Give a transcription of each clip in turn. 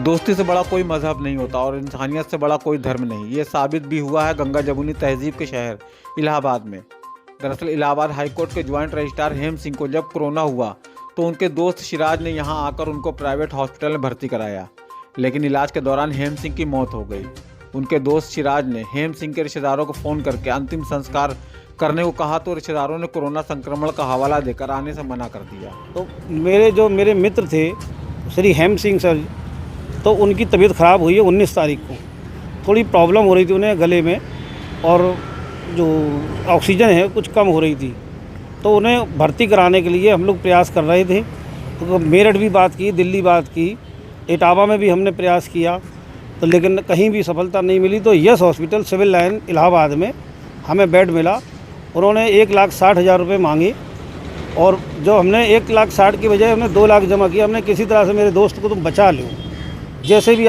दोस्ती से बड़ा कोई मजहब नहीं होता और इंसानियत से बड़ा कोई धर्म नहीं। ये साबित भी हुआ है गंगा जमुनी तहजीब के शहर इलाहाबाद में। दरअसल इलाहाबाद हाईकोर्ट के ज्वाइंट रजिस्ट्रार हेम सिंह को जब कोरोना हुआ तो उनके दोस्त सिराज ने यहां आकर उनको प्राइवेट हॉस्पिटल में भर्ती कराया, लेकिन इलाज के दौरान हेम सिंह की मौत हो गई। उनके दोस्त सिराज ने हेम सिंह के रिश्तेदारों को फ़ोन करके अंतिम संस्कार करने को कहा तो रिश्तेदारों ने कोरोना संक्रमण का हवाला देकर आने से मना कर दिया। तो मेरे मित्र थे श्री हेम सिंह सर, तो उनकी तबीयत ख़राब हुई है 19 तारीख को। थोड़ी प्रॉब्लम हो रही थी उन्हें गले में और जो ऑक्सीजन है कुछ कम हो रही थी, तो उन्हें भर्ती कराने के लिए हम लोग प्रयास कर रहे थे। तो मेरठ भी बात की, दिल्ली बात की, इटावा में भी हमने प्रयास किया, तो लेकिन कहीं भी सफलता नहीं मिली। तो yes hospital civil line Allahabad में हमें बेड मिला। उन्होंने 1,60,000 रुपये मांगे और जो हमने 1,60,000 की बजाय हमने 2 लाख जमा किया। हमने किसी तरह से मेरे दोस्त को तुम बचा लो, जैसे भी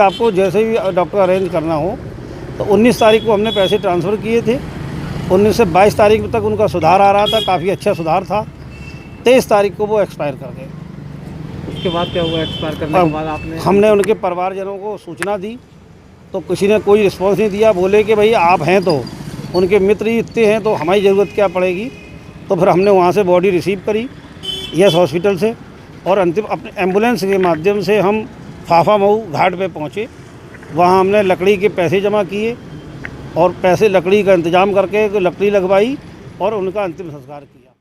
डॉक्टर अरेंज करना हो। तो 19 तारीख को हमने पैसे ट्रांसफ़र किए थे। 19 से 22 तारीख तक उनका सुधार आ रहा था, काफ़ी अच्छा सुधार था। 23 तारीख को वो एक्सपायर कर गए। उसके बाद क्या हुआ? एक्सपायर करने के बाद हमने उनके परिवारजनों को सूचना दी तो किसी ने कोई रिस्पॉन्स नहीं दिया। बोले कि भाई आप हैं तो उनके मित्र ही इतने हैं तो हमारी ज़रूरत क्या पड़ेगी। तो फिर हमने वहाँ से बॉडी रिसीव करी यस हॉस्पिटल से और अंतिम अपने एम्बुलेंस के माध्यम से हम फाफा मऊ घाट पे पहुँचे। वहाँ हमने लकड़ी के पैसे जमा किए और पैसे लकड़ी का इंतज़ाम करके लकड़ी लगवाई और उनका अंतिम संस्कार किया।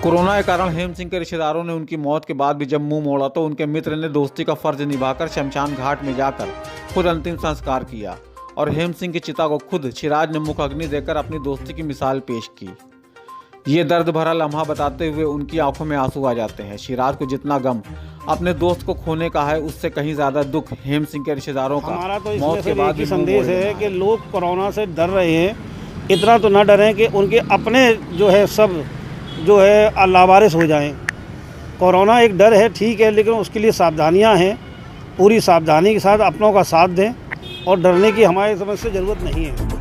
कोरोना के कारण हेम सिंह के रिश्तेदारों ने उनकी मौत के बाद भी जब मुंह मोड़ा तो उनके मित्र ने दोस्ती का फर्ज निभाकर शमशान घाट में जाकर खुद अंतिम संस्कार किया और हेम सिंह की चिता को खुद सिराज ने मुख अग्नि देकर अपनी दोस्ती की मिसाल पेश की। ये दर्द भरा लम्हा बताते हुए उनकी आंखों में आंसू आ जाते हैं। सिराज को जितना गम अपने दोस्त को खोने का है, उससे कहीं ज़्यादा दुख हेम सिंह के रिश्तेदारों का हमारा तो मौत के बाद भी संदेश है कि लोग कोरोना से डर रहे हैं, इतना तो ना डरें कि उनके अपने जो है लावारिस हो जाएं। कोरोना एक डर है, ठीक है, लेकिन उसके लिए सावधानियां हैं। पूरी सावधानी के साथ अपनों का साथ दें और डरने की हमारी समझ से ज़रूरत नहीं है।